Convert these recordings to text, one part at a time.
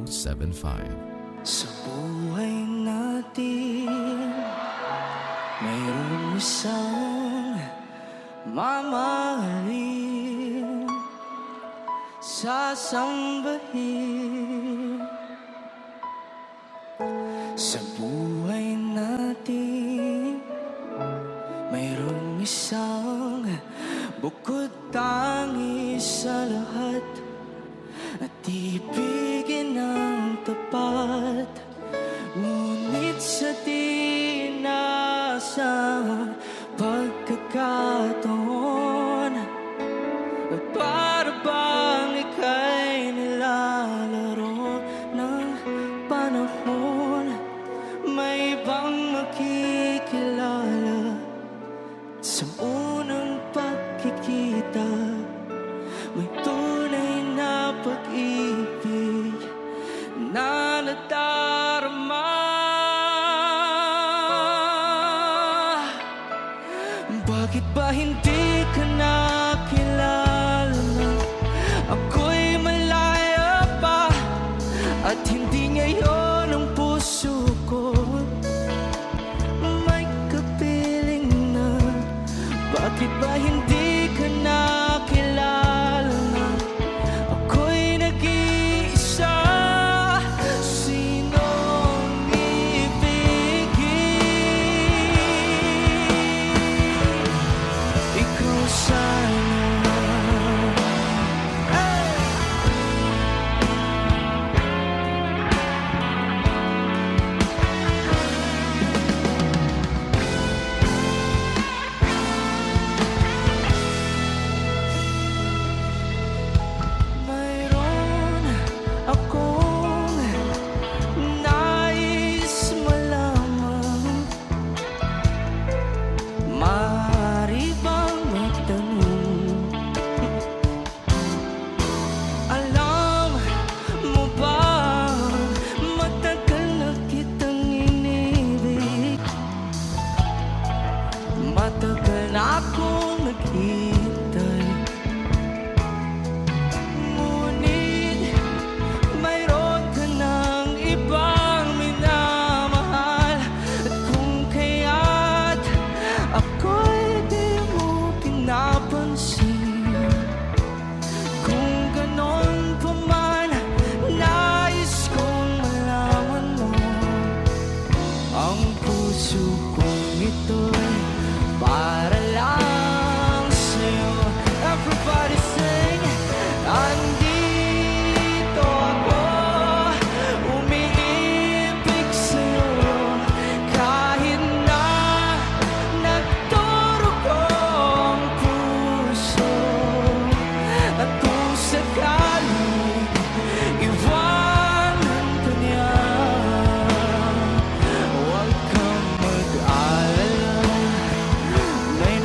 Sa buhay natin, mayroong isang mamahalin, sasambahin. Sa buhay natin, mayroong isang bukod tangi sa lahat, at ibigin ng tapat. Ngunit sa di inaasang pagkakataon, para bang ika'y nilalaro ng panahon, may ibang makikilala sa unang pagkikita. May tunay na pag-ibig na nadarama. Bakit ba hindi ka nakilala? Ako'y malaya pa, at hindi ngayon ang puso ko may kapiling na. Bakit ba hindi ka nakilala? Ako'y nag-iisa. Sinong ibigin? Ikaw sana. Matagal na akong naghihintay, ngunit mayroon ka ng ibang minamahal. At kung kaya't ako'y di mo pinapansin, kung ganon pa man, nais kong malaman mo ang puso kong ito'y para lang sa'yo. Everybody sing. Andito ako, umiibig sa'yo, kahit na nagdurugo ang puso. At kung sakaling iwanan ka niya, huwag kang mag-alala, may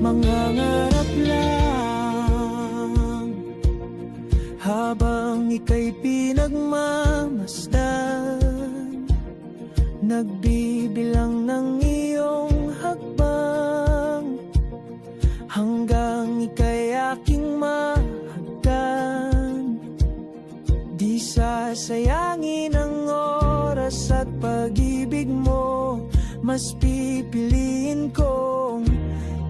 mangangarap lang habang ika'y pinagmamasdan, nagbibilang ng iyong hakbang hanggang ika'y aking mahagdan. Di sasayangin ang oras at pag-ibig mo, mas pipiliin kong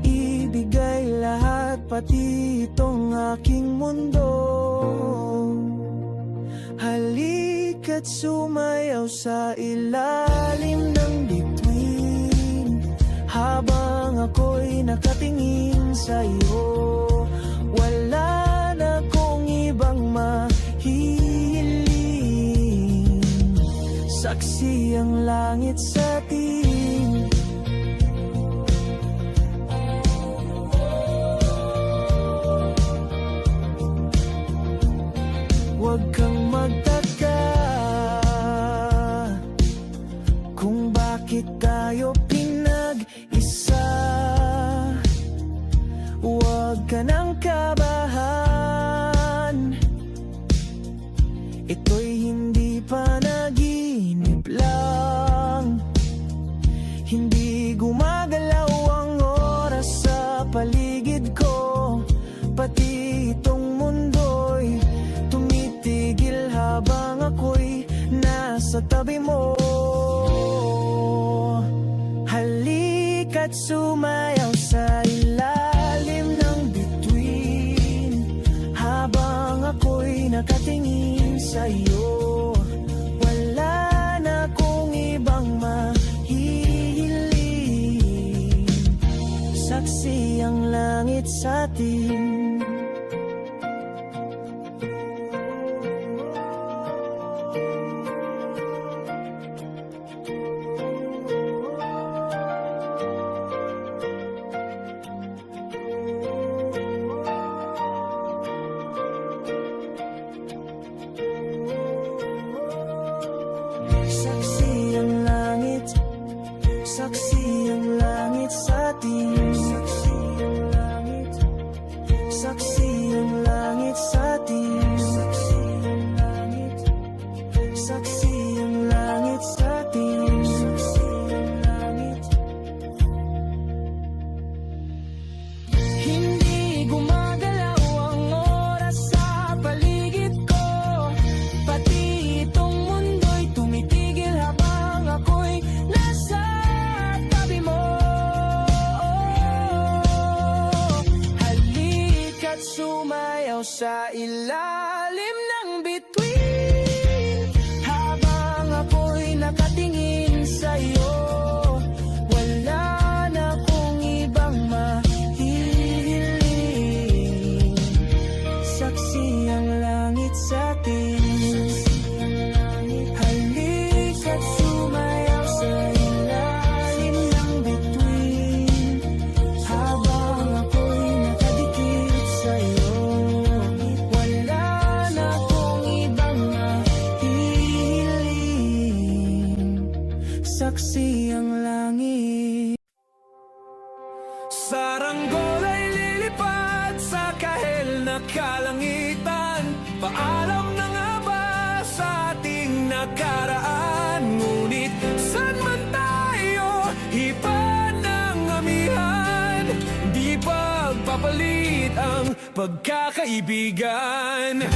ibigay lahat, pati itong aking mundo. Halika't sumayaw sa ilalim ng bituin habang ako'y nakatingin sa'yo. Wala na kong ibang mahihiling, saksi ang langit sa atin. Huwag kang magtaka kung bakit tayo pinag-isa. Huwag ka nang kabahan, ito'y hindi panaginip lang. Hindi gumagalaw ang oras sa paligid ko, pati itong mundo'y tumitigil habang ako'y nasa tabi mo. Halika't sumayaw sa ilalim ng bituin habang ako'y nakatingin sa'yo. Wala na kong ibang mahihiling, saksi ang langit sa atin. Saksi ang langit, saksi ang langit sa atin. Saksi ang langit, saksi ang langit sa atin. Saksi ang langit, saksi ang langit sa atin. Saksi ang langit. Hindi gumagalaw ang oras sa paligid ko, pati itong mundo'y tumitigil habang ako'y nasa tabi mo. Halika't sumayaw sa ilalim ng bituin habang ako'y nakatingin sa'yo. Wala na kong ibang mahihiling, saksi ang langit sa atin. Halika't sumayaw sa ilalim ng bituin habang ako'y nakadikit sa'yo. Wala na kong ibang mahihiling, saksi ang langit. Saranggol ay lilipad sa kahel na kalangitan. Paalam na nga ba sa ating nakaraan? Ngunit saan man tayo, iba ng amihan. Di pagpapalit ang pagkakaibigan.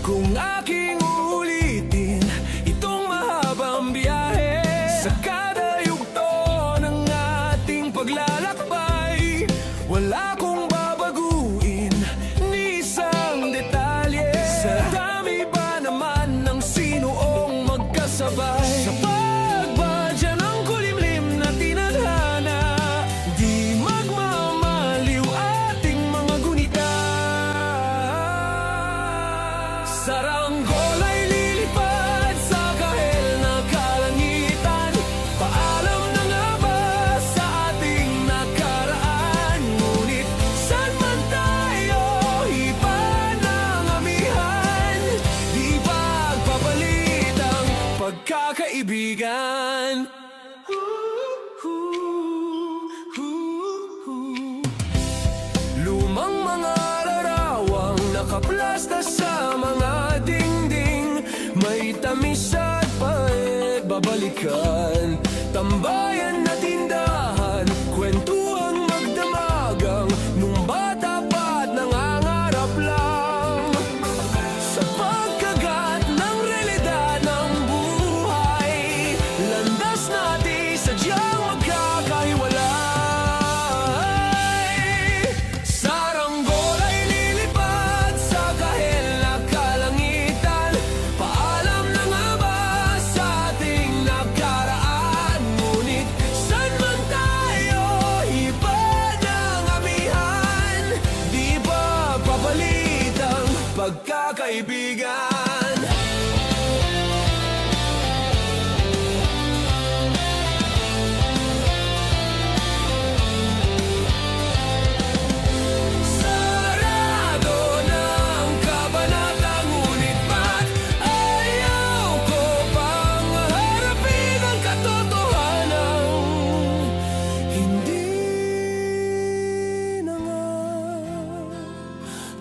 Kung aking ulitin itong mahabang biyahe, sa kada yugto ng ating paglalakbay, wala kong babaguin ni isang detalye. Sa dami ba naman ng sinuong magkasabay, sa pagbadya ng kulimlim na tinadhana, di magmamaliw ating mga gunita. Saranggol ay lilipad sa kahel na kalangitan. Paalam na nga ba sa ating nakaraan? Ngunit saan man tayo, iba ng amihan. balikan. Tambayan na tindahan, kwentuhang magdamagang, nung bata pa't nangangarap lang. Sa pagkagat ng realidad ng buhay, landas natin sadyang magkakahiwalay. Saranggola ay lilipad sa kahel na kalangitan. Paalam na nga ba sa ating nakaraan? Ngunit saan man tayo, iba ng amihan. Di ba papalit ang pagkakaibigan? Sarado ng kabanata, ngunit ba't ayaw ko pang harapin ang katotohanan? Hindi na nga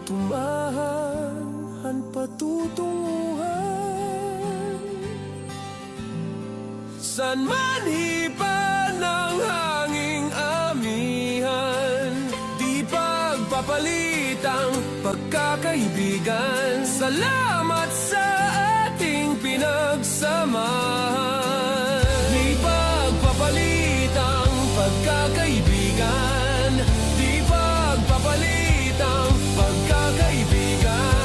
tumahan ang patutunguhan. San man hipan ng hanging amihan, di pagpapalit ang pagkakaibigan. Salamat sa ating pinagsamahan. Di pagpapalit ang pagkakaibigan. Di pagpapalit ang pagkakaibigan.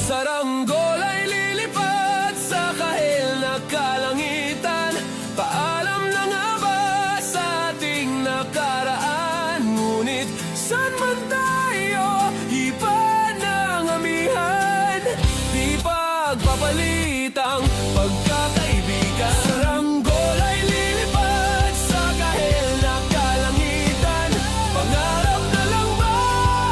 Saranggola ay lilipad sa kahel na kalangitan. Paalam na nga ba sa ating nakaraan? Ngunit saan man tayo, iba ng amihan. Di pagpapalit ang pagkakaibigan. Saranggola ay lilipad sa kahel na kalangitan. Pangarap na lang ba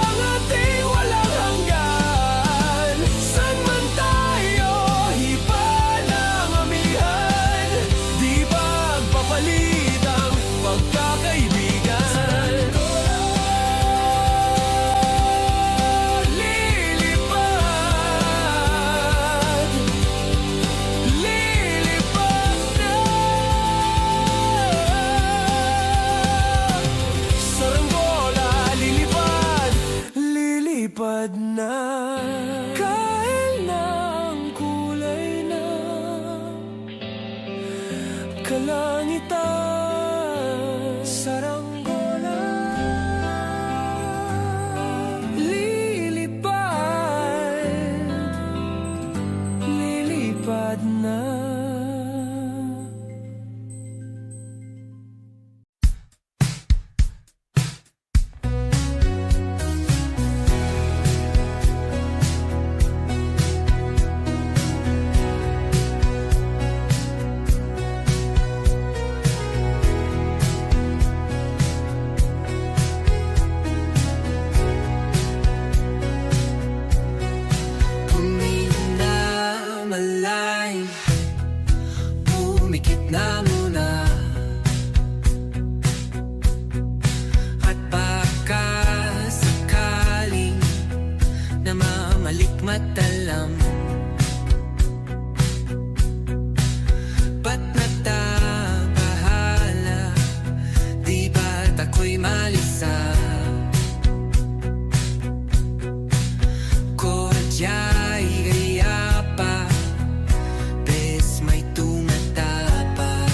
ang ating walang hanggan? Saan man tayo, iba ng amihan. Di pagpapalit ang pagkakaibigan. Lilipad, lilipad na. Saranggola, lilipad, lilipad na. Kahel na ang kulay na kalangitan. Saranggola, lilipad, lilipad na. Kung may namalay, pumikit na muna. At baka sakaling namamalikmatalam, ba't natabahala? Di ba't ako'y malisa? Kodya'y gaya pa, bes may tumatapa.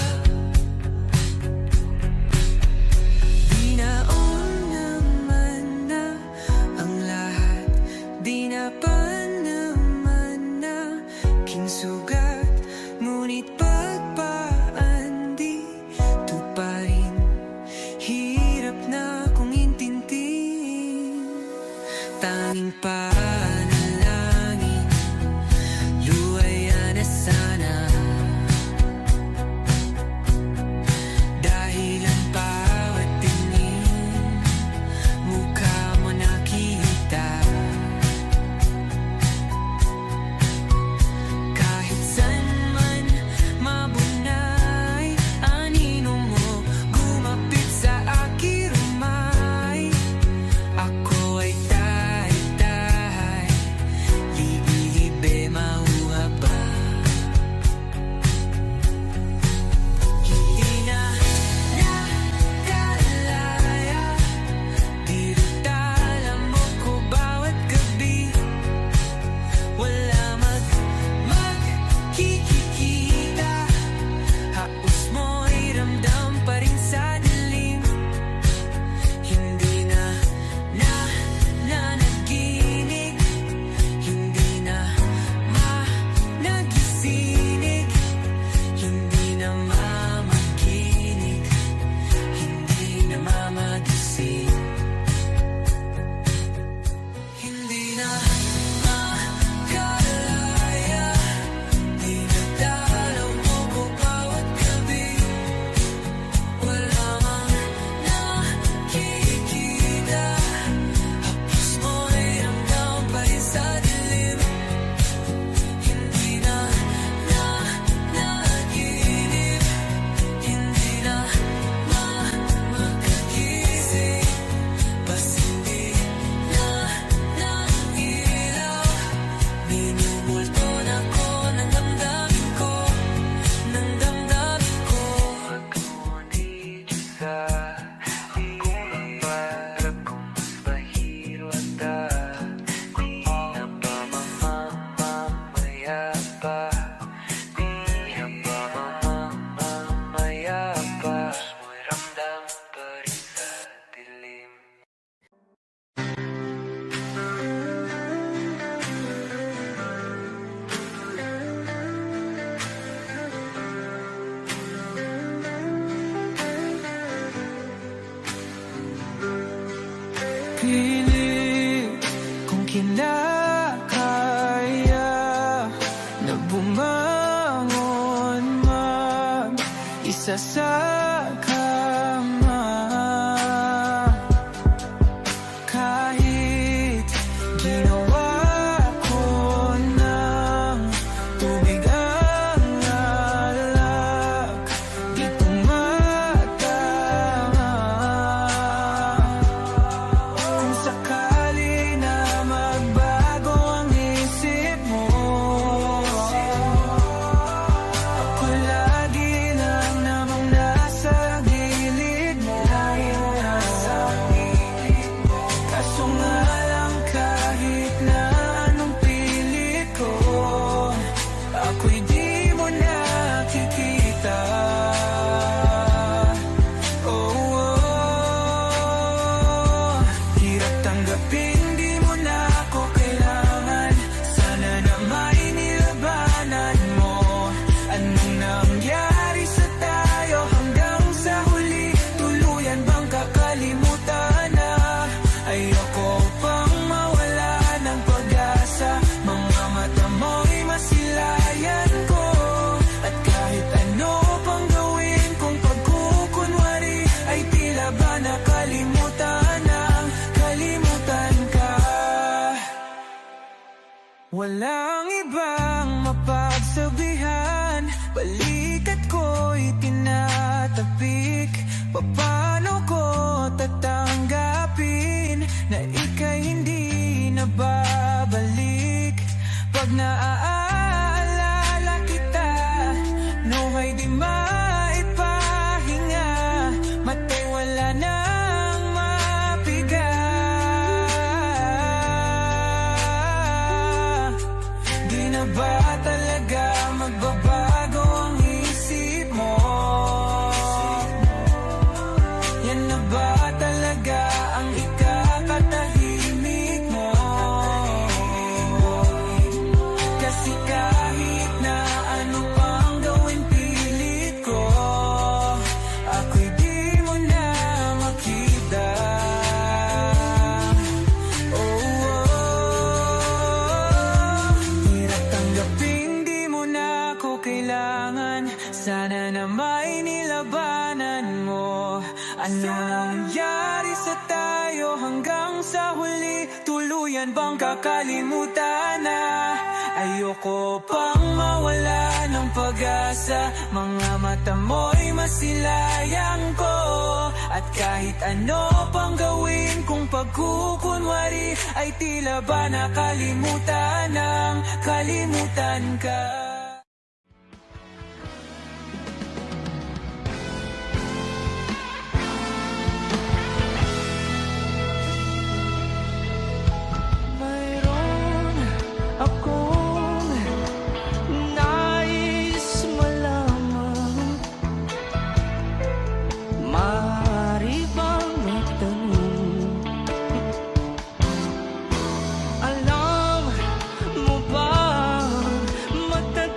Di naon naman na ang lahat, di na pa naman na kinsugat. Ngunit pagpaan di tuparin, hirap na kong intindihin. Tanging panalangin, luwaya na sana. Dahil ang bawat tingin, mukha mo nakita. Kahit saan man mabunay, anino mo gumapit sa aking rumay. Ako ay tahay-tahay isa sa kama. Kahit ginawa ko ng tubig ang alak, di tumatama. Kung sakali na magbago ang isip mo, ako lagi lang namang nasa gilid mo. Kaso nga lang kahit na anong pilit ko, ako'y di mo nakikita. Oh, oh. Hirap tanggapin, di mo na ako kailangan. Sana na may nilabanan mo. Anong nangyari sa tayo hanggang sa huli? Tuluyan bang kakalimutan na? Ayoko pang mawala ng pag-asa. Mga mata mo'y masilayan ko. At kahit ano pang gawin kung pagkukunwari, ay tila ba nakalimutan ang kalimutan ka. Walang ibang mapagsabihan, balikat ko'y tinatapik. Paano ko tatanggapin na ika'y hindi na babalik? Pag naaalala kita, nuhay di maipahinga. Mata'y wala nang mapiga. Di na ba talaga magbabago ang isip mo? Yan na ba talaga ang ikakatahimik mo? Kasi kahit na ano pang gawin pilit ko, ako'y di mo na makita. Oh, oh. Hirap tanggapin, di mo na ako kailangan. Sana na may nilabanan mo. Ano nangyari sa tayo hanggang sa huli? Tuluyan bang kakalimutan na? Ayoko pang mawala ng pag-asa. Mga mata mo'y masilayang ko. At kahit ano pang gawin kung pagkukunwari, ay tila ba nakalimutan ng kalimutan ka. Mayroon akong nais malaman. Maaari bang magtanong? Alam mo ba, matagal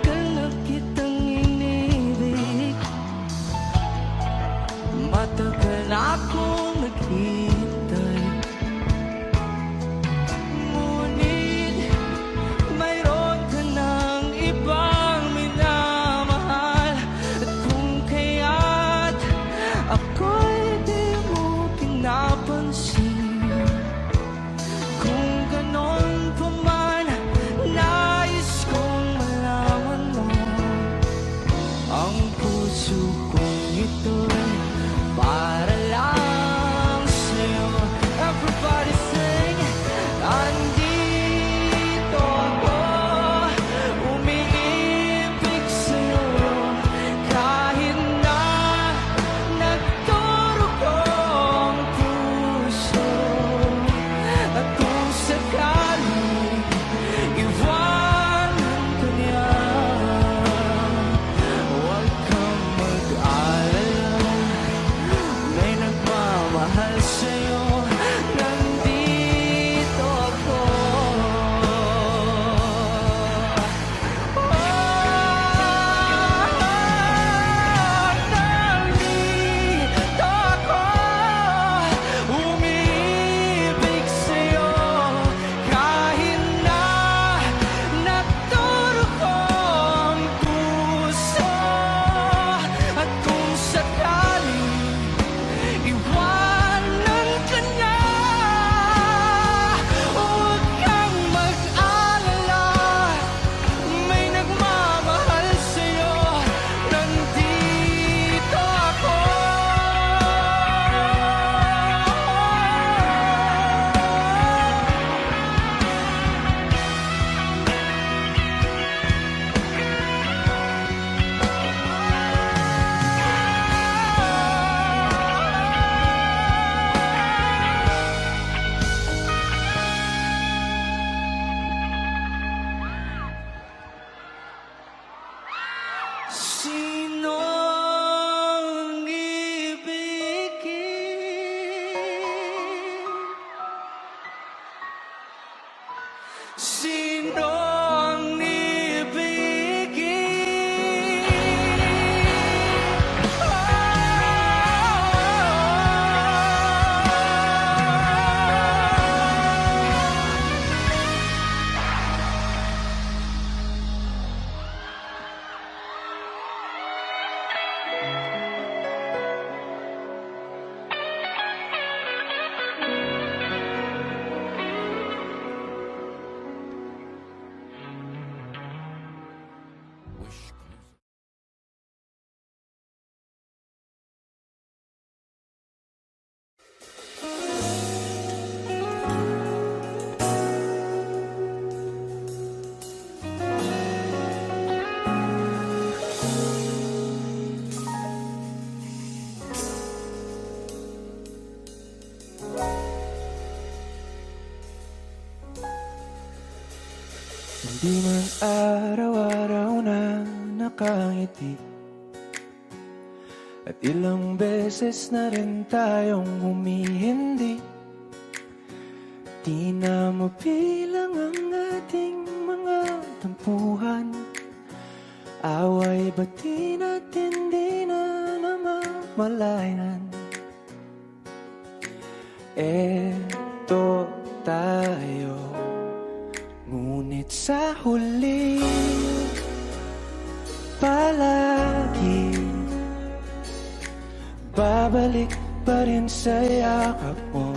Sinong ibigin? Sinong ibigin? Hindi man araw-araw na nakangiti, at ilang beses na rin tayong humihindi. Di na mabilang ang ating mga tampuhan, away bati natin di na namamalayan. Eto tayo, ngunit sa huli palagi babalik pa rin sa yakap mo.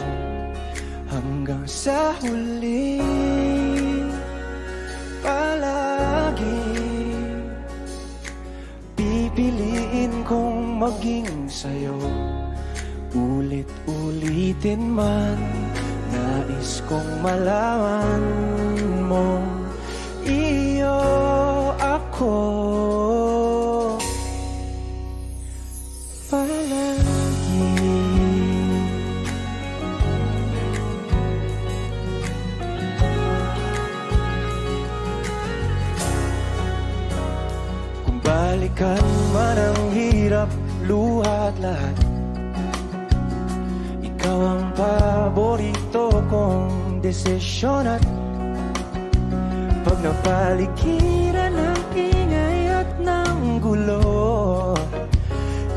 Hanggang sa huli palagi pipiliin kong maging sa'yo. Ulit-ulitin man, nais kong malaman mo, iyo ako palagi. Kung balikan man ang hirap, luha at lahat, ikaw ang paborito kong desisyon. At pag napaligiran ng ingay at ng gulo,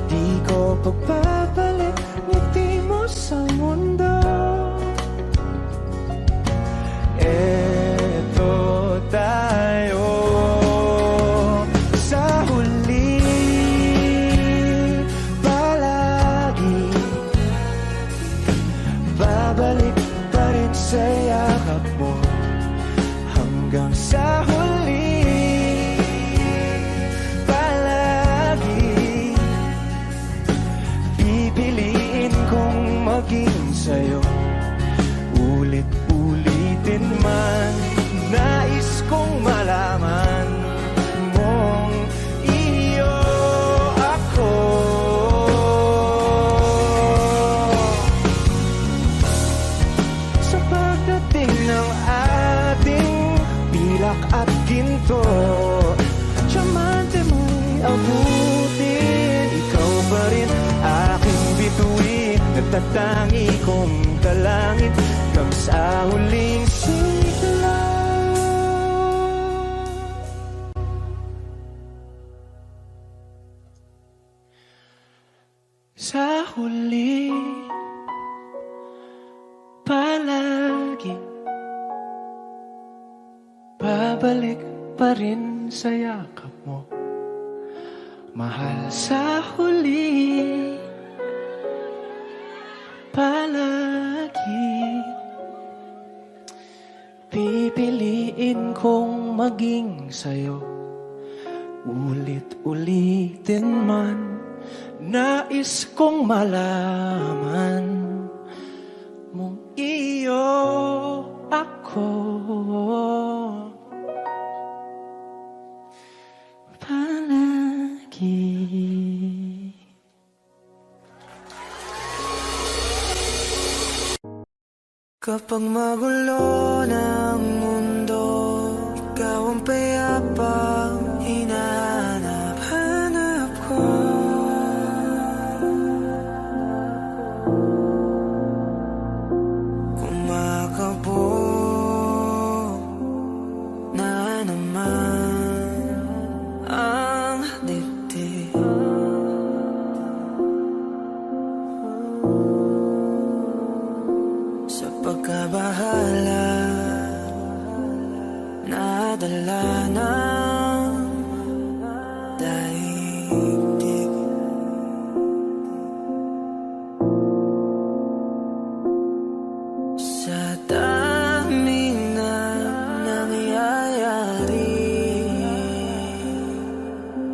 di ko pagpapalit ngiti mo sa mundo. Eto tayo sa huli palagi, babalik pa rin sa yakap mo. Hanggang sa huli palagi pipiliin kong maging sa'yo. Ulit-ulitin man, nais kong malaman mong iyo ako. Sa pagdating ng ating pilak at ginto, diamante mo'y abutin, ikaw pa rin aking bituin. Nagtatangi kong dalangin hanggang sa huling sigla. Sa huli palagi babalik pa rin sa yakap mo, mahal. Sa huli palagi pipiliin kong maging sa'yo. Ulit-ulitin man, nais kong malaman mong iyo ako palagi. Kapag magulo ng mundo, ikaw ang payapang hinahanap-hanap. dala ng daigdig. Sa daming na nangyayari,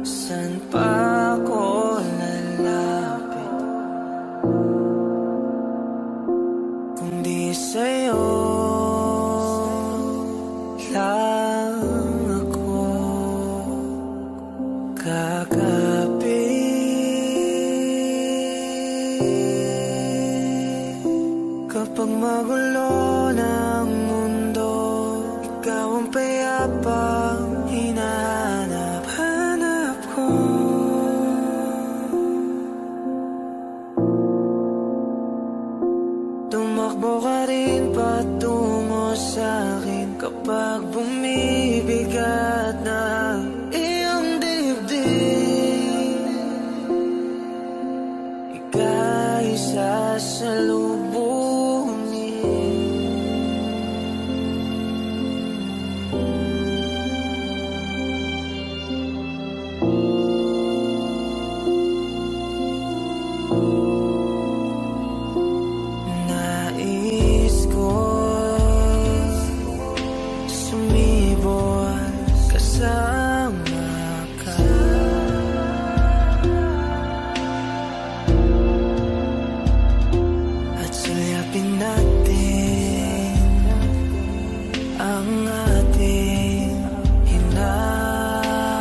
san pa ako lalapit kundi sa'yo lang ako kakapit. Kapag magulo ng mundo, ikaw ang payapang hinahanap-hanap ko. Tumakbo ka rin patungo sa'kin kapag bumibigat na iyong dibdib. Ika'y sasalubungin. Nais ko sumibol kasama ka. At sulyapin natin ang ating hinaharap.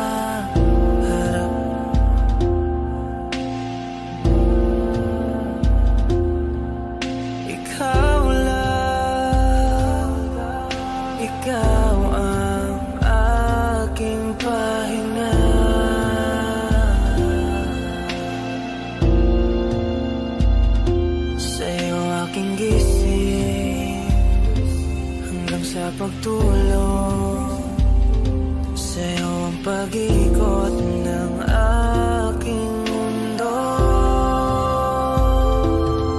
Ikaw lang, ikaw ang aking pahinga. Sa'yo aking gising hanggang sa pagtulog. Sa'yo ang pag-ikot ng aking mundo.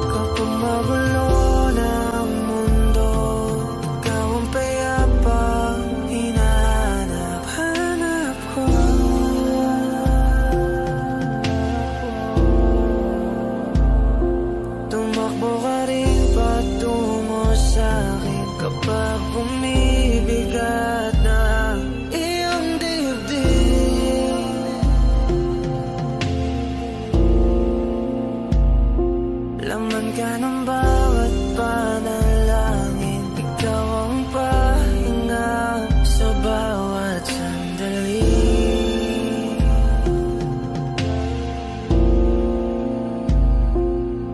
Kapag magulo ng mundo, ikaw ang payapang hinahanap-hanap ko. Tumakbo ka rin patungo sa'kin kapag bumibigat na iyong dibdib. Laman ka ng bawat panalangin, ikaw ang pahinga sa bawat sandali.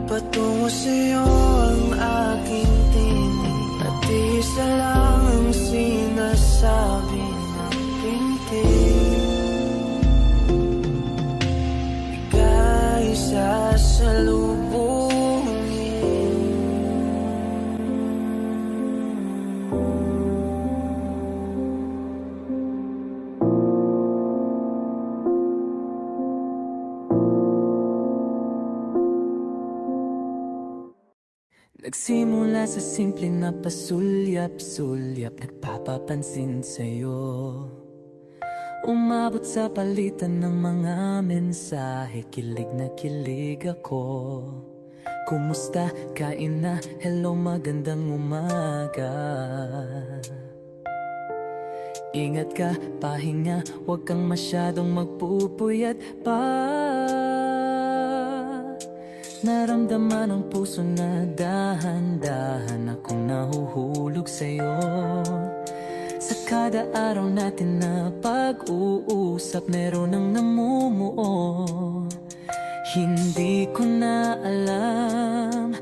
Patungo sa'yo ang aking tinig, at isa lang ang sinasabi ng pintig. Ika'y sasalubungin. Nagsimula sa simple na pasulyap-sulyap, nagpapapansin sa'yo. Umabot sa palitan ng mga mensahe, kilig na kilig ako. Kumusta? Kain na? Hello, magandang umaga. Ingat ka, pahinga, huwag kang masyadong magpupuyat pa. Naramdaman ang puso na dahan-dahan akong nahuhulog sa'yo. Sa kada araw natin na pag-uusap, meron ang namumuo. Hindi ko na alam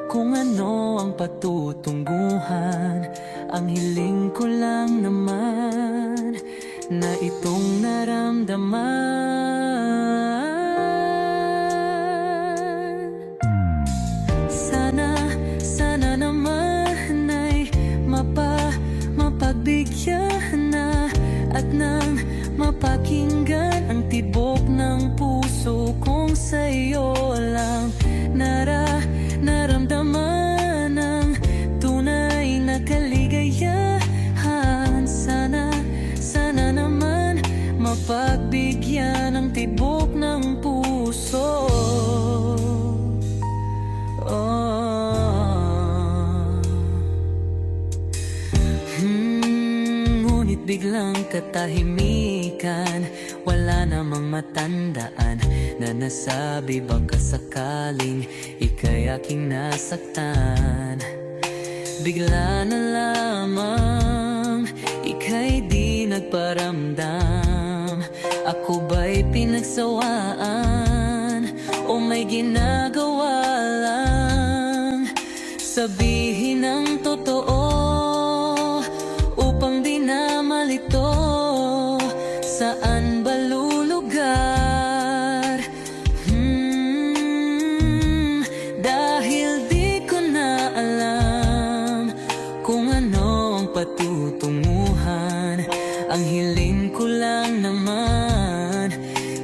kung ano ang patutunguhan. Ang hiling ko lang naman na itong naramdaman. Sana naman ay mapagbigyan na at nang mapakinggan ang tibok ng puso kong sa'yo lang naramdaman ang tunay na kaligayahan. mapagbigyan ng tibok ng puso. Ngunit biglang katahimikan, wala namang matandaan na nasabi baka sakaling ika'y aking nasaktan. Bigla na lamang ika'y di nagparamdam. Ako ba'y pinagsawaan o may ginagawa lang? Sabihin ang totoo upang di na malito. Saan ba lulugar? Dahil di ko na alam kung ano ang patutunguhan. Ang hiling ko lang naman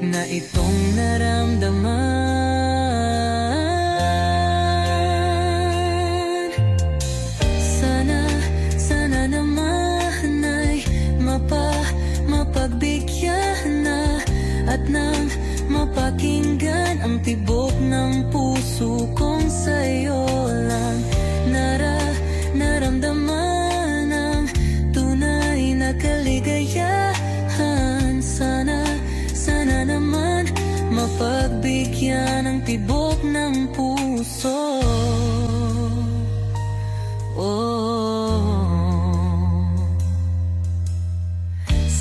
na itong naramdaman. Sana naman ay mapagbigyan na at nang mapakinggan ang tibok ng puso kong sa'yo lang naramdaman ang tunay na kaligayahan. Sana naman mapagbigyan ng tibok ng puso.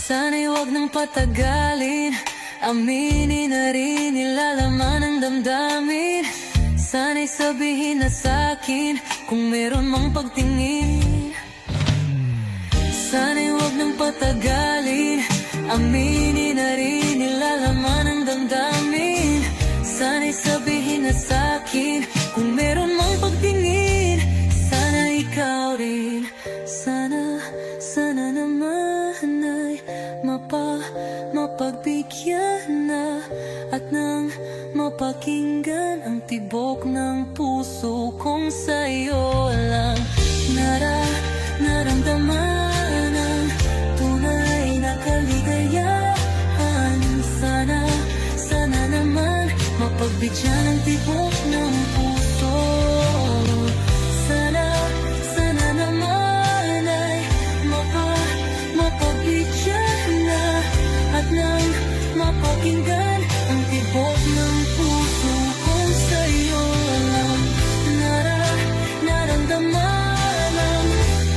Sana'y wag nang patagalin, aminin na rin nilalaman ng damdamin. Sana'y sabihin na sa'kin kung meron mang pagtingin. Sana'y wag nang patagalin, aminin na rin nilalaman ng damdamin. Sana'y sabihin na sa'kin kung meron mang pagtingin. Sana ikaw rin, sana naman ay mapagbigyan na at nang mapakinggan ang tibok ng puso kong sa'yo lang naramdaman ang tunay na kaligayahan. Sana naman mapagbigyan ang tibok ng puso. Sana naman ay mapagbigyan na at nang mapakinggan ang tibok ng puso kong sa'yo lang naramdaman ang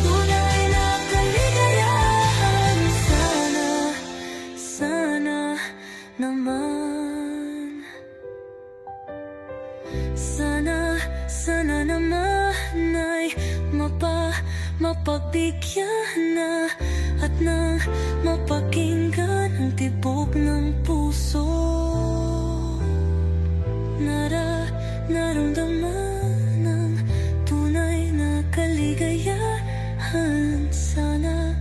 tunay na kaligayahan. Sana naman, sana naman ay mapagbigyan na at nang mapakinggan ang tibok ng puso. Naramdaman ang tunay na kaligayahan. Sana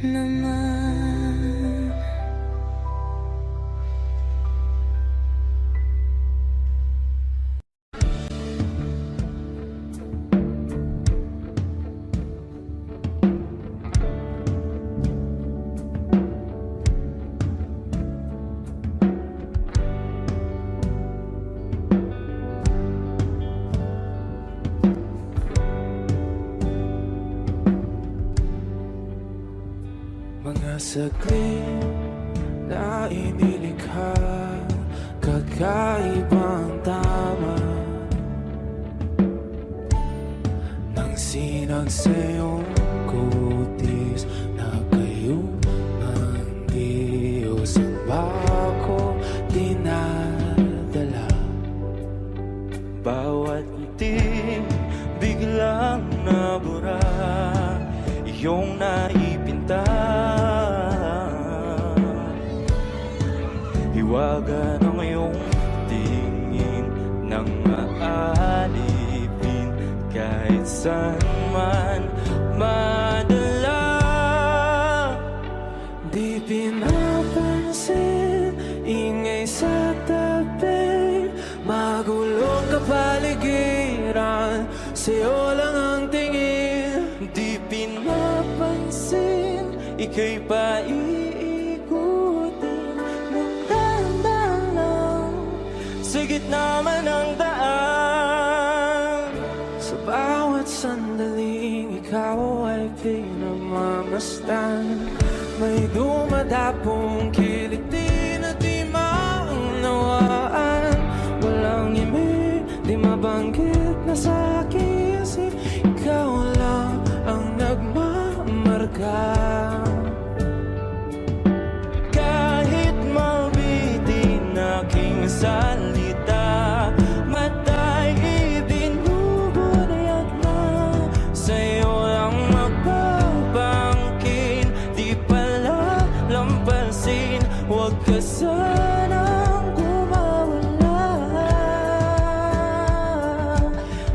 naman. Mga saglit na inilikha, kakaibang tama nang sinag sa iyong kutis na kayo ng Diyos ang bako dinadala. Bawat ngiti biglang nabura, iyong naipinta. Hiwaga ng iyong tingin nang maalipin kahit saan man madala. Di pinapansin, ingay sa tabi, magulong kapaligiran, sa'yo lang ang tingin. Di pinapansin, ika'y paikutin ng dahan-dahan sa gitna man ng daan. Sa bawat sandaling ikaw ay pinagmamasdan, may dumadapong kiliti na di maunawaan. Walang imig, di mabanggit na sa aking isip, ikaw lang ang nagmamarka. Kahit mabitin aking salita, mata'y ibinubunayag na sa'yo lang magbabangkin. Di pala lampasin, huwag ka sanang gumawala.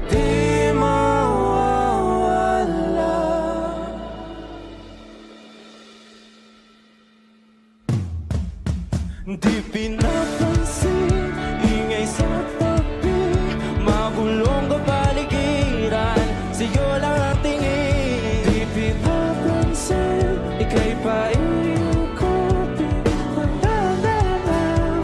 Di mawawala. Di pinapansin, ingay sa tabi, magulong kapaligiran, sa'yo lang ang tingin. Di pinapansin, ika'y paikutin ng dahan-dahan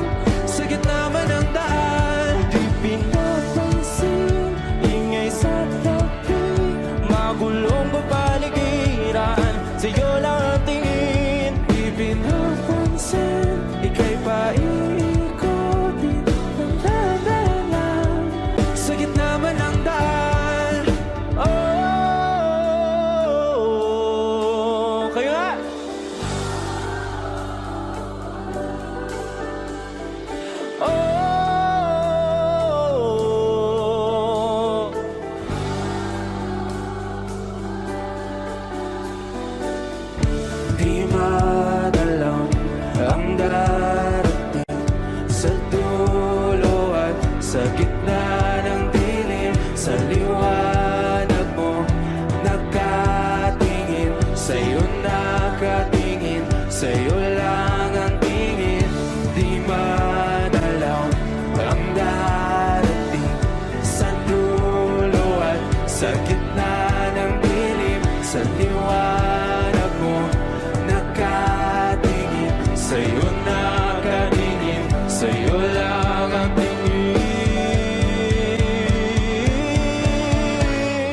sa gitna man ng daan. Di pinapansin, ingay sa tabi, magulong kapaligiran, sa'yo lang ang tingin. Di pinapansin, ika'y paikutin ng dahan-dahan sa gitna man ng daan. Oh, kayo nga. Oh, di madalang ang darating sa dulo at sa gitna ng dilim. Sa liwanag mo nakatingin, sa'yo nakatingin, sa'yo lang ang tingin. Di madalaw ang darating sa dulo at sa gitna ng dilim. Sa liwanag mo nakatingin, sa'yo nakatingin, sa'yo lang ang tingin.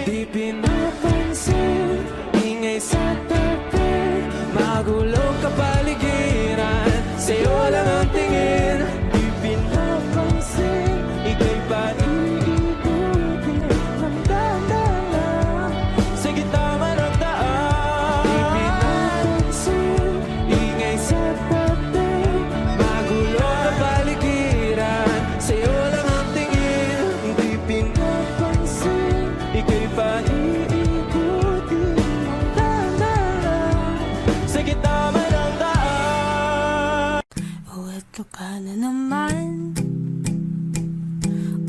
Di pinapansin, ingay sa tabi, magulong kapaligiran, sa'yo lang ang tingin. Di pinapansin, ika'y paikutin ng dahan-dahan sa gitna man ng daan. Di pinapansin, ingay sa tabi, magulong kapaligiran, sa'yo lang ang tingin. Di pinapansin, ika'y paikutin ng dahan-dahan sa gitna man ng daan. O eto ka na naman,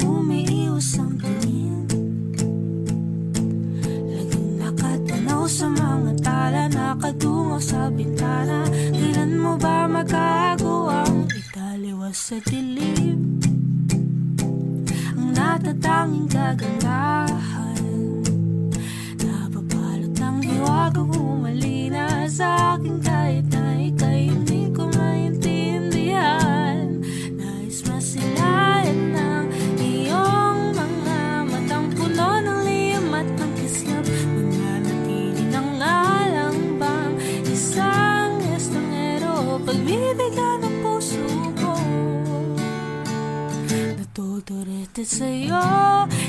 umiiwas ang tingin, laging nakatanaw sa mga tala, nakadungaw sa bintana. Kailan mo ba magagawang italiwas sa dilim ang natatanging kagandahan? Nababalot ng hiwaga, humalina sa akin kahit na ika'y hindi ko maintindihan. Nais masilayan ng iyong mga matang puno ng liyam at ng kislap. Mananatili ng alang bang isang estranghero, pagbibigyan ng puso ko. Natuturete sa'yo,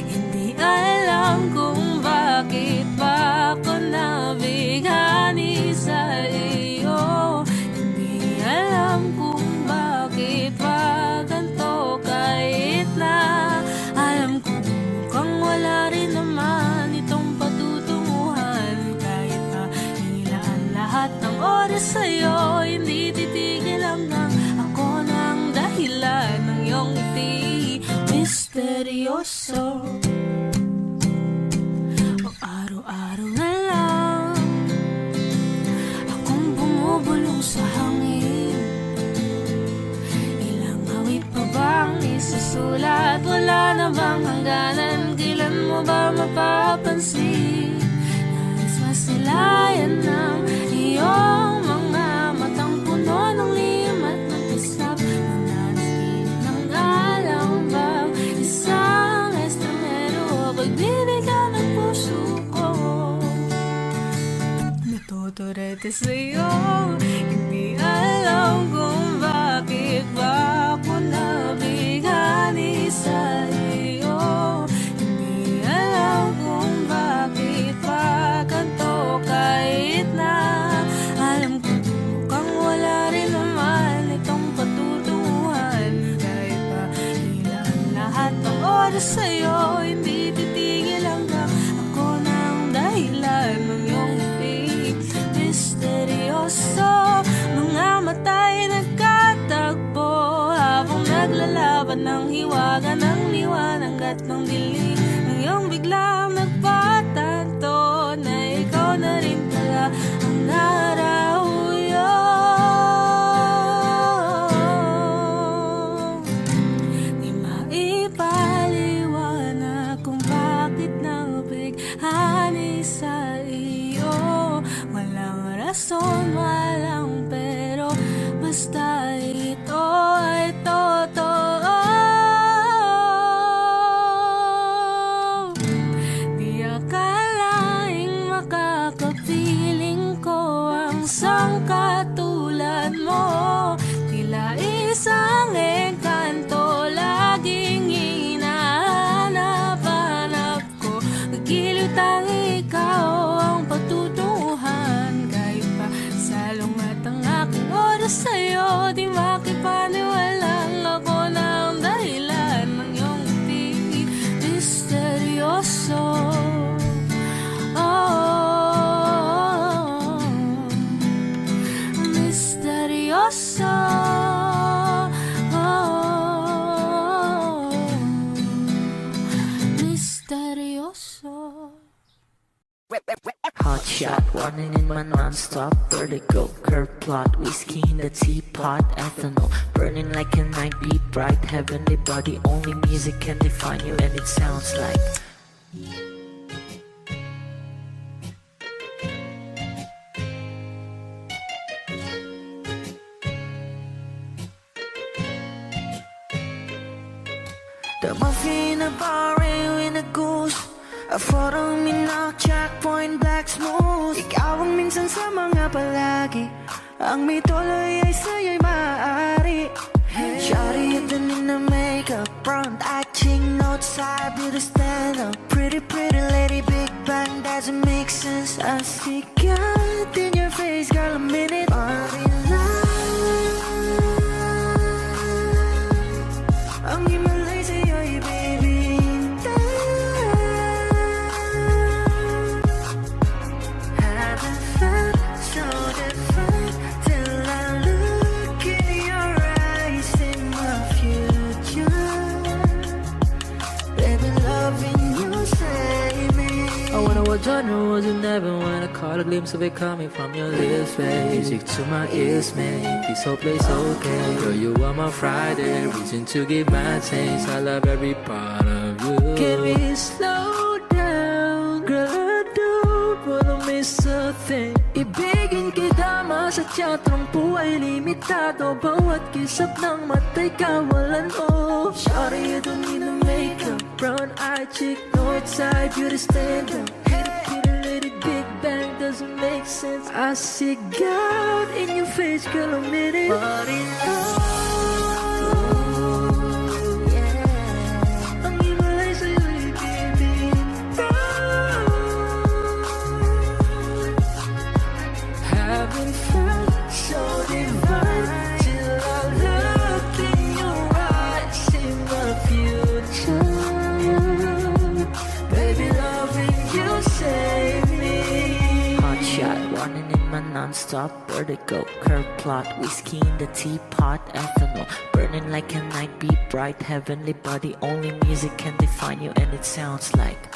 hindi alam kung bakit ba ako nabighani sa iyo. Hindi alam kung bakit ba ganito, kahit na alam ko mukhang wala rin naman itong patutunguhan. Kahit na hilaan lahat ng oras sa'yo, hindi titigil hanggang ako ng dahilan ng iyong ngiti misteryoso. O araw-araw na lang akong bumubulong sa hangin. Ilang awit pa bang isusulat? Wala na bang hangganan? Kailan mo ba mapapansin? Nais masilayan ng iyong tuturete sa'yo. Hindi alam kung bakit ba ako nabighani sa iyo. Hindi alam kung bakit ba ganito, kahit na alam ko mukhang wala rin naman itong patutunguhan. Kahit pa ilan lahat ng oras sa'yo, hindi titigil hanggang ako ng dahilan ng iyong ngiti. Misteryoso, mga mata'y nagkatagpo habang naglalaban ng hiwaga ng liwanag at ng dilim. Ngayong biglang nagpatanto na ikaw na rin pala ang narauyo. Di maipaliwanag kung bakit nabighani sa iyo. Walang rason, walang pero, basta ito ay totoo. Di akalaing makakapiling ko ang sangkatulad mo. Tila isang engkanto, laging hinahanap-hanap ko. Nagiliw tang ikaw ang patutunguhan. Kahit pa salong at ang aking oras sa'yo, di makipaniwalang ako ng dahilan ng iyong ngiti. Misteryoso, oh, misteryoso, oh, misteryoso. Hot shot, running in my non-stop vertigo. Curve plot, whiskey in the teapot, ethanol burning like a night, be bright, heavenly body. Only music can define you, and it sounds like. The muffin, a bar, in a goose. A photo, minak, checkpoint, black smooth. Ikaw ang minsan sa mga palagi. Ang may tuloy ay sa'yo'y maaari. Shawty, you're done in the makeup, front acting, outside, beauty stand up. Pretty, pretty lady, big bang, doesn't make sense. I see God in your face, girl, a minute. Ang himalay sa'yo'y baby. Haven't felt so different till I look in your eyes, in my future. Baby, loving you save me. I wonder what genre was in heaven when I caught a glimpse of it coming from your lips, babe. Music to my ears, man. This whole place okay. Girl, you are my Friday, reason to give my taste. I love every part of you. Can we slow down, girl? I don't wanna miss a thing. Ibigin kita, masadya trangpo ay limitado. Bawat kisap ng mata'y kawalan mo. Shawty, you don't need no makeup, brown eye chick, north side, beauty stand up. Pretty lady, big bang, doesn't make sense. I see God in your face, girl, a minute. But in love, yeah. Ang himalay sa'yo'y bibintang. Haven't felt so divine till I look in your eyes, in my future. Baby, loving you save me. Hot shot, running in my non-stop vertigo. Curve plot, whiskey in the teapot, ethanol burning like a night, be bright, heavenly body. Only music can define you, and it sounds like.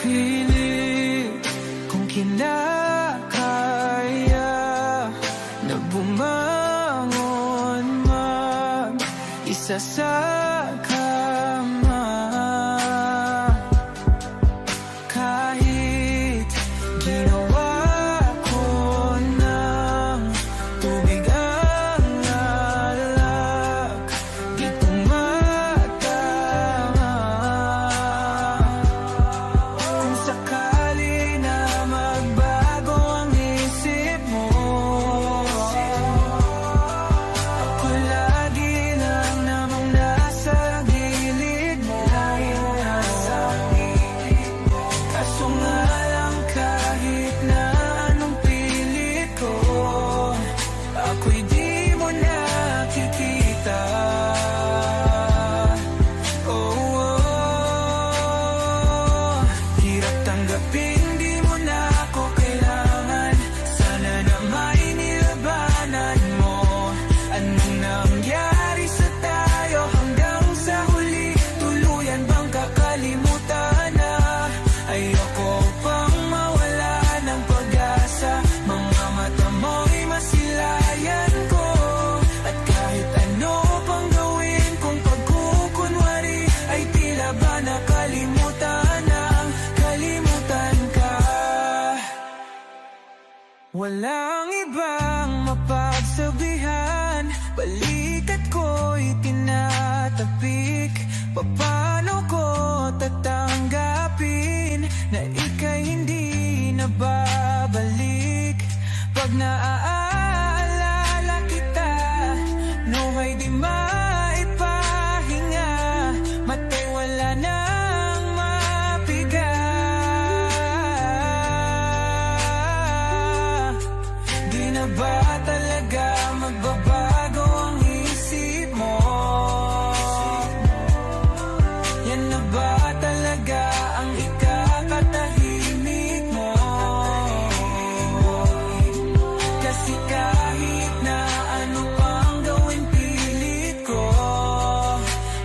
Pilit kung kinakaya na bumangon man isa sa walang ibang mapagsabihan. Balikat ko'y tinatapik, paano ko tatanggapin na ika'y hindi na babalik? Pag naaalala kita, nuhay di maipahinga, matay wala nang mapiga. Di na ba talaga magbabago ang isip mo? Yan na ba talaga ang ikakatahimik mo? Kasi kahit na ano pang gawin pilit ko,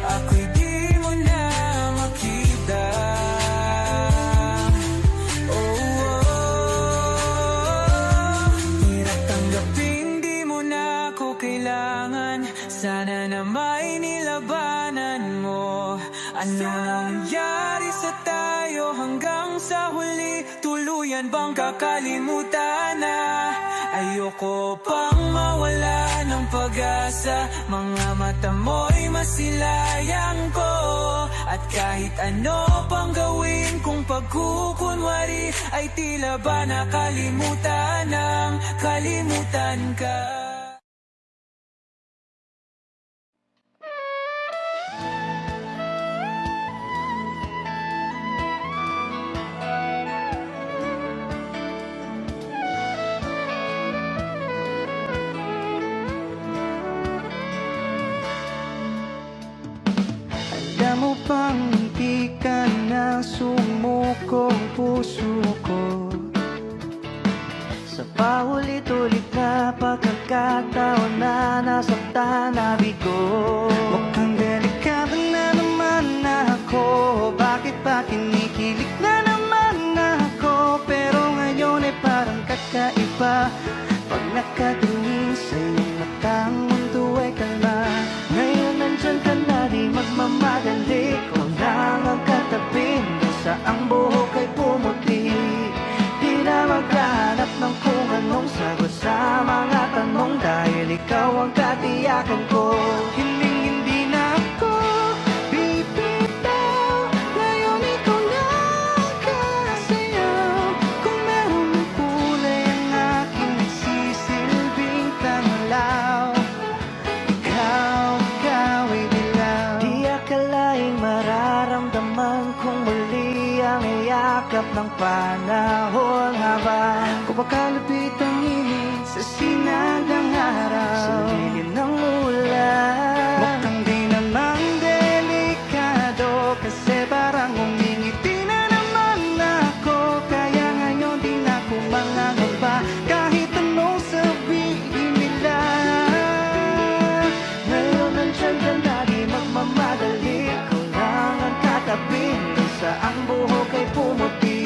ako'y di mo na makita. Hirap tanggapin di mo na ako kailangan. Sana na may nilabanan mo. Ano nangyari sa tayo hanggang sa huli? Tuluyan bang kakalimutan na? Ayoko pang mawala ng pag-asa. Mga mata mo'y masilayang ko. At kahit ano pang gawin kung pagkukunwari, ay tila ba nakalimutan ng kalimutan ka. Alam mo bang hindi ka na sumukong puso ko? Sa paulit-ulit na pagkakataon na nasaktan na bigo. Mukhang delikado na naman ako. Bakit ba kinikilig na naman ako? Pero ngayon ay parang kakaiba. Pag nakatingin sa iyong mata, ang mundo ay kalma. Ngayon nandyan ka na, di magmamadali. Kung lang ang katabi mo, sa ang buhok ay pumuti. Di na maghanap ng kung anong sagot sa mga tanong, dahil ikaw ang katiyakan ko. Hindi na ako bibitaw. Ngayon ikaw na ang kasayaw. Kung meron ng kulay ang aking nagsisilbing tanglaw, ikaw ay dilaw. Di akalaing mararamdaman kung muli ang iyakap ng panahon, habang kumakalapit ang init sa sinagang araw, sa lilim ng ulan. Mukhang di naman delikado, kasi parang umingiti na naman ako. Kaya ngayon di na ako mangangamba, kahit anong sabihin nila. Ngayon nandyan ka na, di magmamadali. Ikaw lang ang katabi mo, sa ang buhok ay pumuti.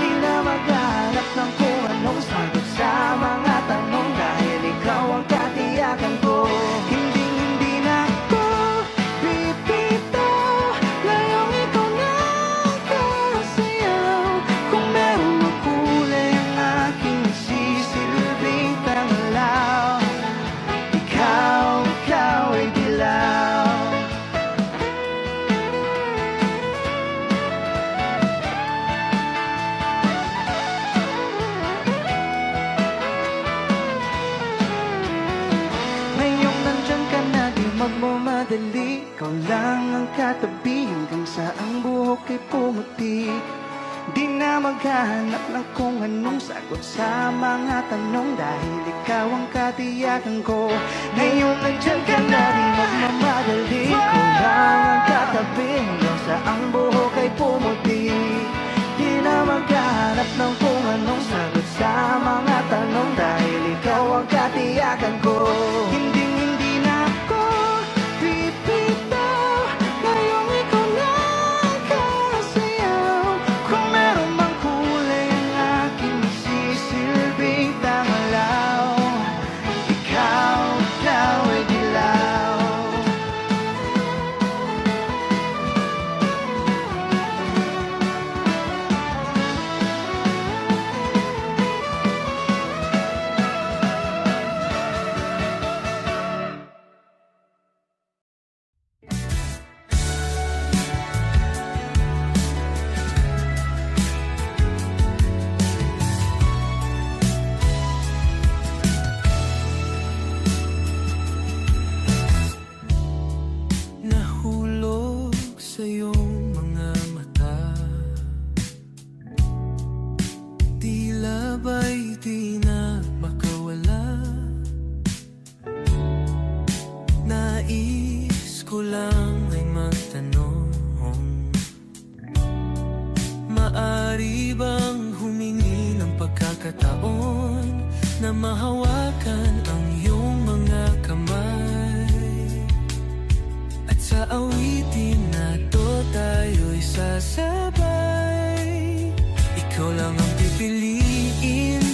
Di na maghanap ng kung anong sagot sa mga tanong, dahil ikaw ang katiyakan ko. Hindi na ako bibitaw. Ngayong ikaw na ang kasayaw. Kung meron ng kulay ang aking nagsisilbing tanglaw, ikaw ay dilaw. Ngayong nandyan ka na, di magmamadali. Ikaw lang ang katabi hanggang sa ang buhok ay pumuti. Di na maghanap ng kung anong sagot sa mga tanong, dahil ikaw ang katiyakan ko. Ngayon nandyan ka na, di magmamadali. Ikaw lang ang katabi hanggang sa ang buhok ay pumuti. Di na maghanap ng kung anong sagot sa mga tanong, dahil ikaw ang katiyakan ko. Hindi na ako bibitaw. Ngayong ikaw na ang kasayaw. Kung meron mang kulay ang aking nagsisilbing tanglaw, ikaw ay dilaw. lang ay magtanong, maari bang humingi ng pagkakataon na mahawakan ang iyong mga kamay? At sa awitin na to tayo'y sasabay. Ikaw lang ang pipiliin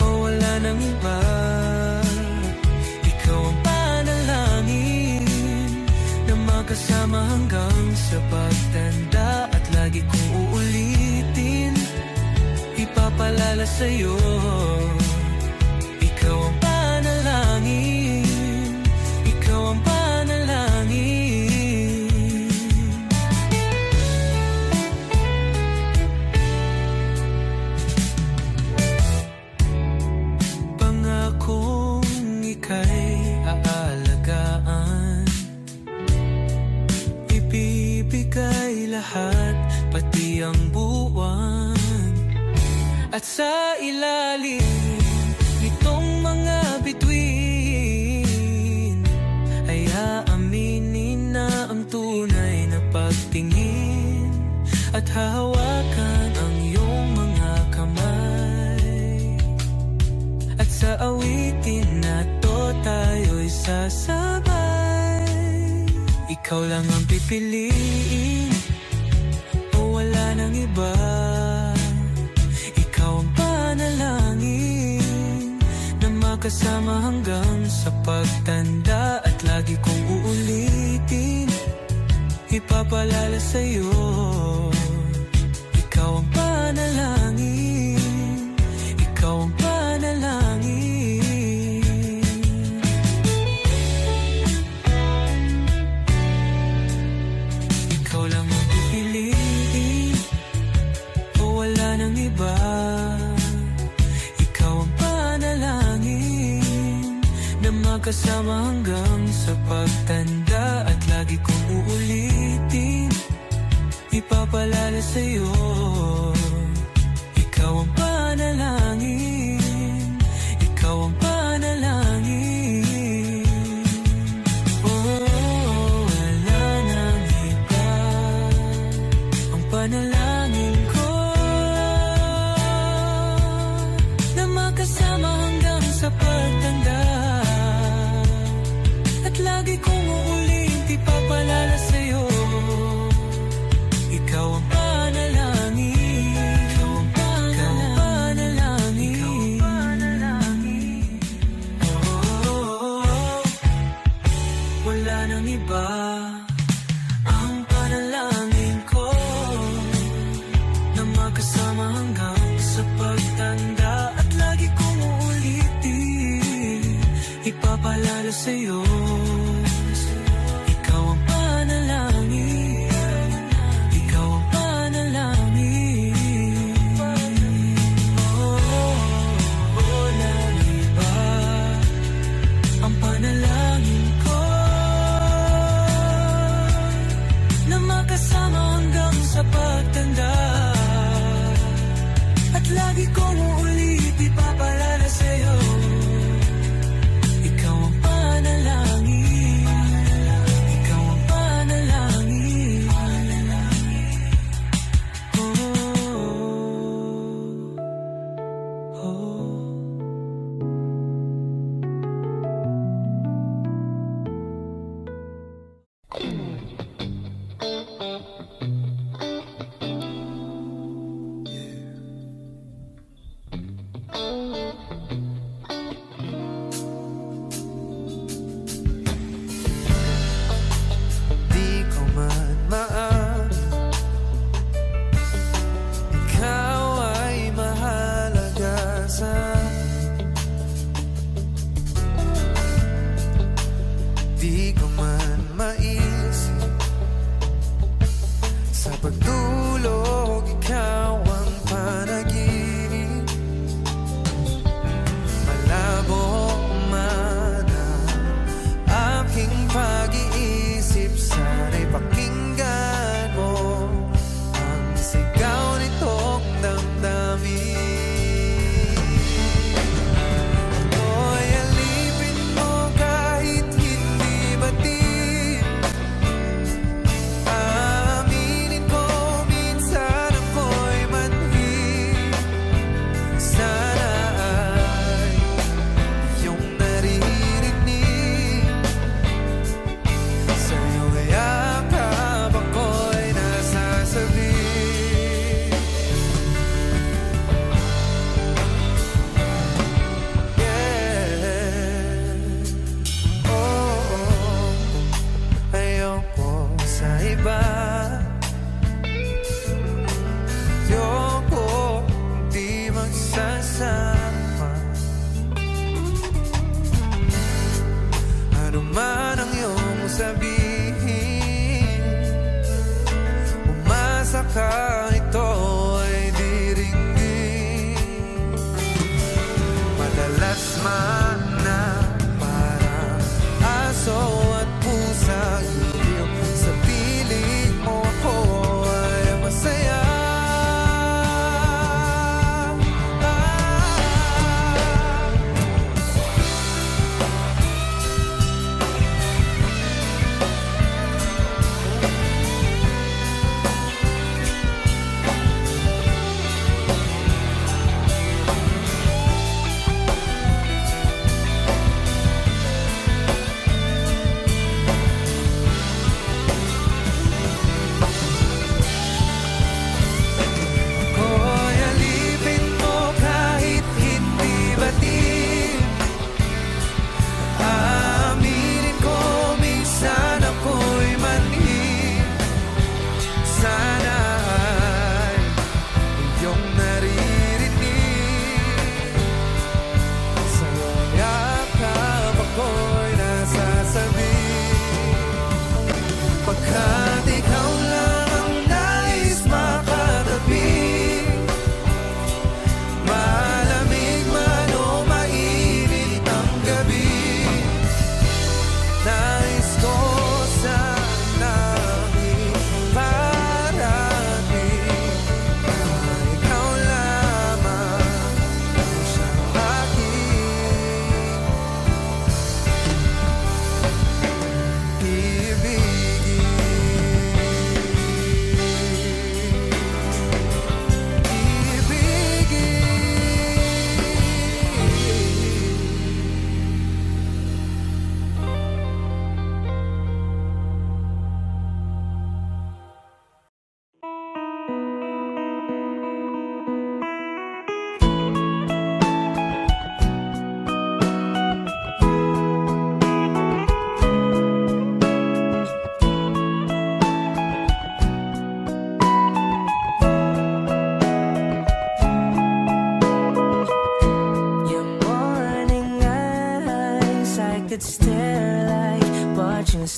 o wala nang iba. Ikaw ang panalangin na magkasama hanggang sa pagtanda. At lagi kong uulitin, ipapalala sa'yo. Ikaw ang panalangin, ikaw ang panalangin. Pangakong ika'y aalagaan, ibibigay lahat, pati ang buwan. At sa ilalim nitong mga bituin ay aaminin na ang tunay na pagtingin. At hahawakan ang iyong mga kamay. At sa awitin na to tayo'y sasabay. Ikaw lang ang pipiliin o wala nang iba. Ikaw ang panalangin na makasama hanggang sa pagtanda. At lagi kong uulitin, ipapalala sa'yo. Ikaw ang panalangin, ikaw ang panalangin. Ikaw lang ang pipiliin o wala nang iba. Ikaw ang panalangin na magkasama hanggang sa pagtanda. At lagi kong uulitin, ipapalala sa'yo. Ikaw ang panalangin, ikaw ang panalangin. Oh, wala nang iba. Ang panalangin ko na makasama hanggang sa pagtanda. At lagi kong uulit, ipapalala sa'yo. Ikaw ang panalangin, ikaw ang panalangin, ikaw ang panalangin. Oh, wala nang iba. Ang panalangin ko na magkasama hanggang sa pagtanda. At lagi kong uulitin, ipapalala sa'yo. Ikaw ang panalangin, ikaw ang panalangin. Oh, walang iba. Ang panalangin ko na makasama hanggang sa pagtanda. At lagi kong uulit, ipapalala sa'yo. Ikaw ang panalangin.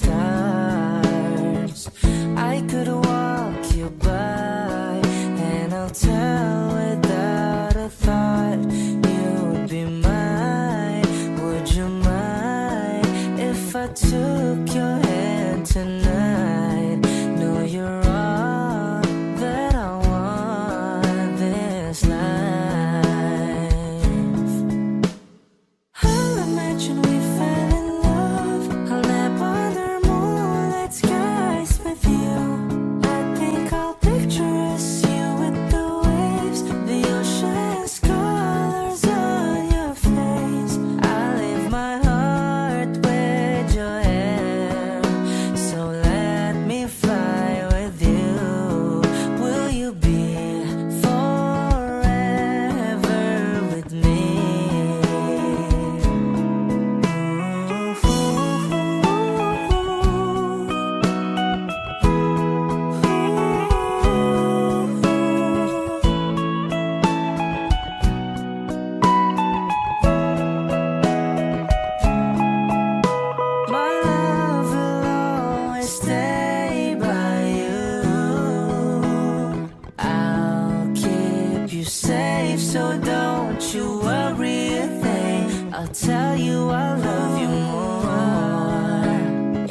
stars. I could walk you by, and I'll tell without a thought you'd be mine. Would you mind if I took your hand tonight? No, you're all that I want this life. I'll imagine we fell in love. I'll nap under moonlit skies with you. I think I'll picture us, you with the waves, the ocean's colors on your face. I leave my heart with your hair, so let me fly with you. Will you be forever with me? My love will always stay by you. I'll keep you safe, so don't you worry a thing. I'll tell you I love you more.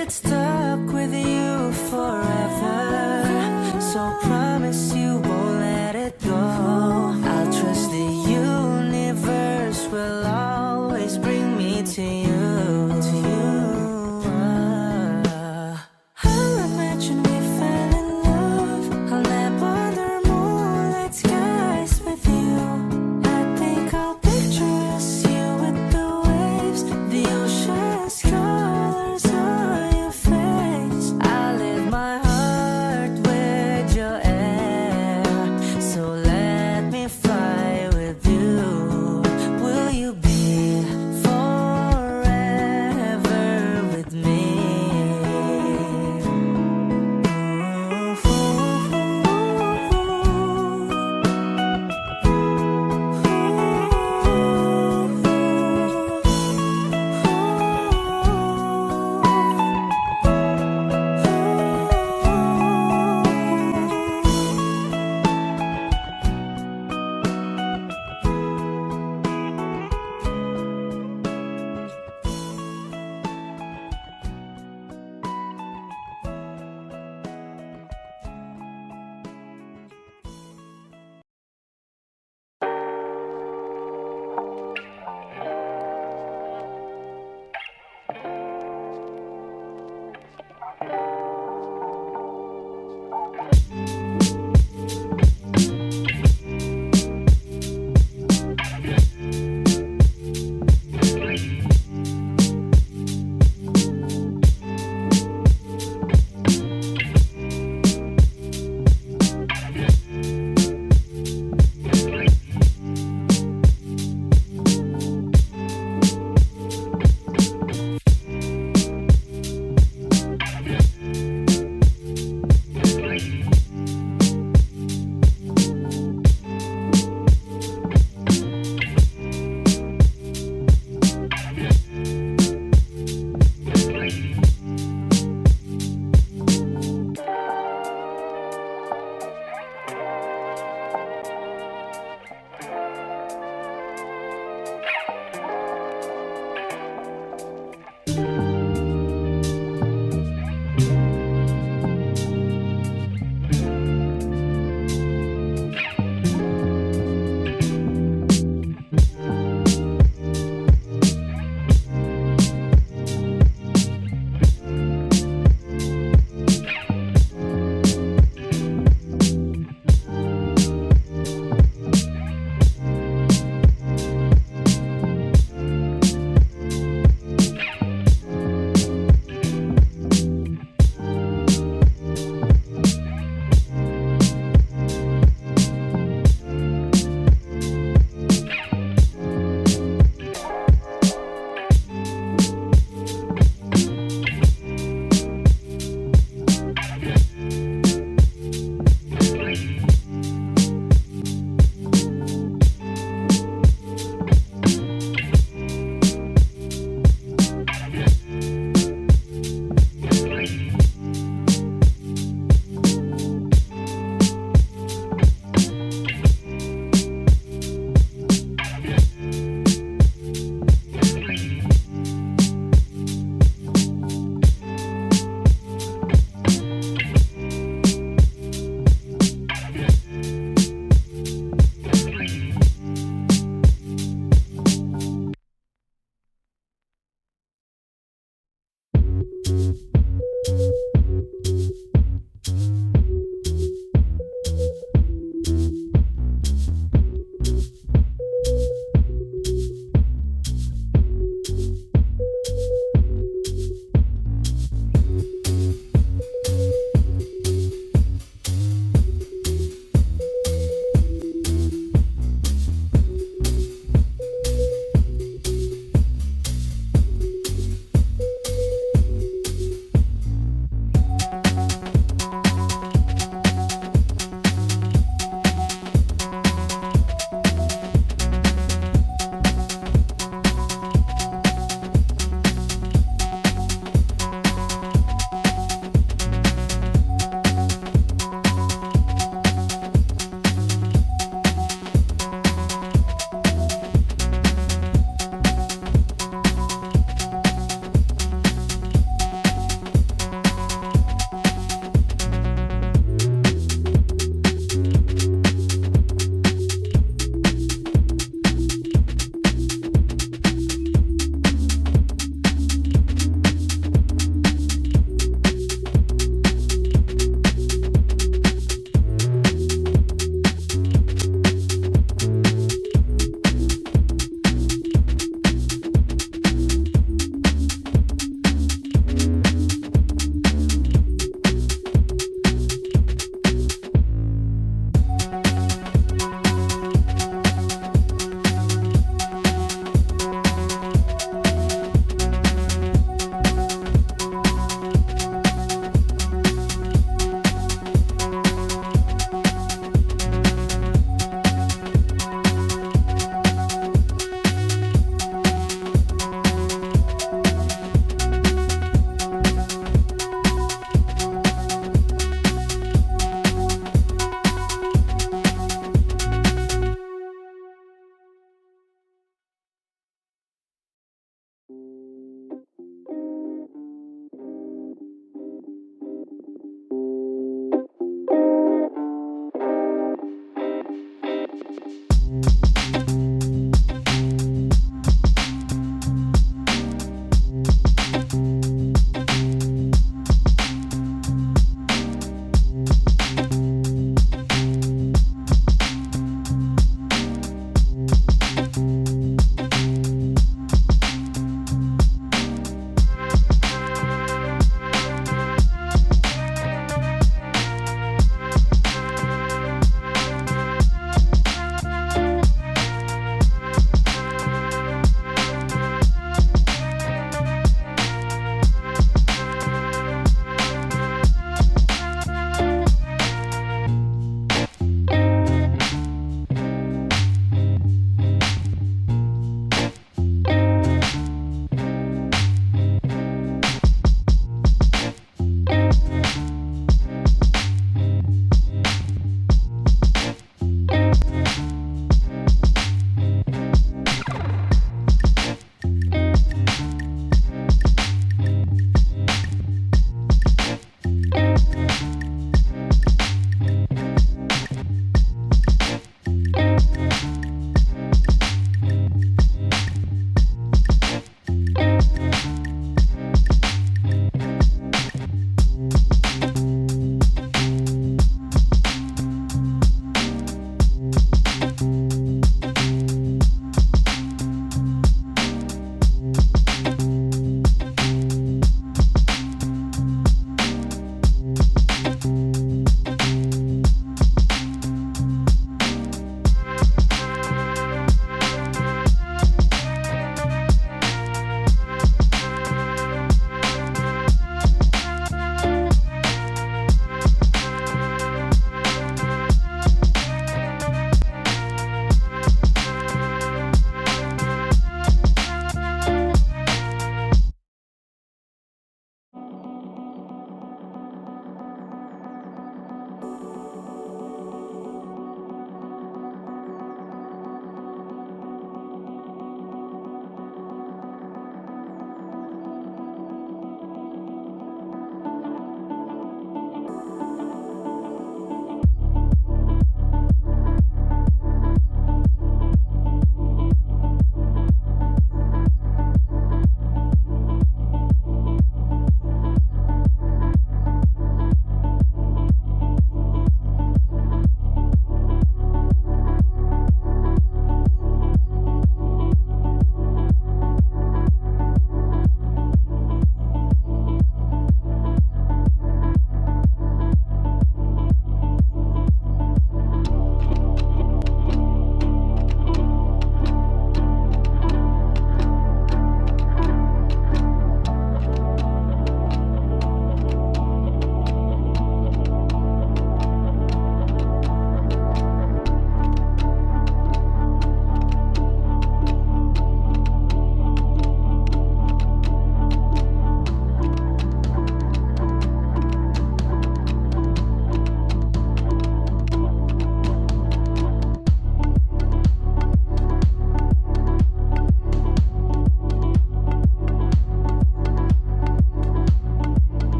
It's stuck with you forever, so promise you won't let it go. I'll trust the universe will always bring me to you. I'll imagine we fell in love. I'll nap under moonlit skies with you. I think I'll picture us, you with the waves, the ocean's colors on your face. I live my heart with your air, so let me fly with you. Will you be forever with me?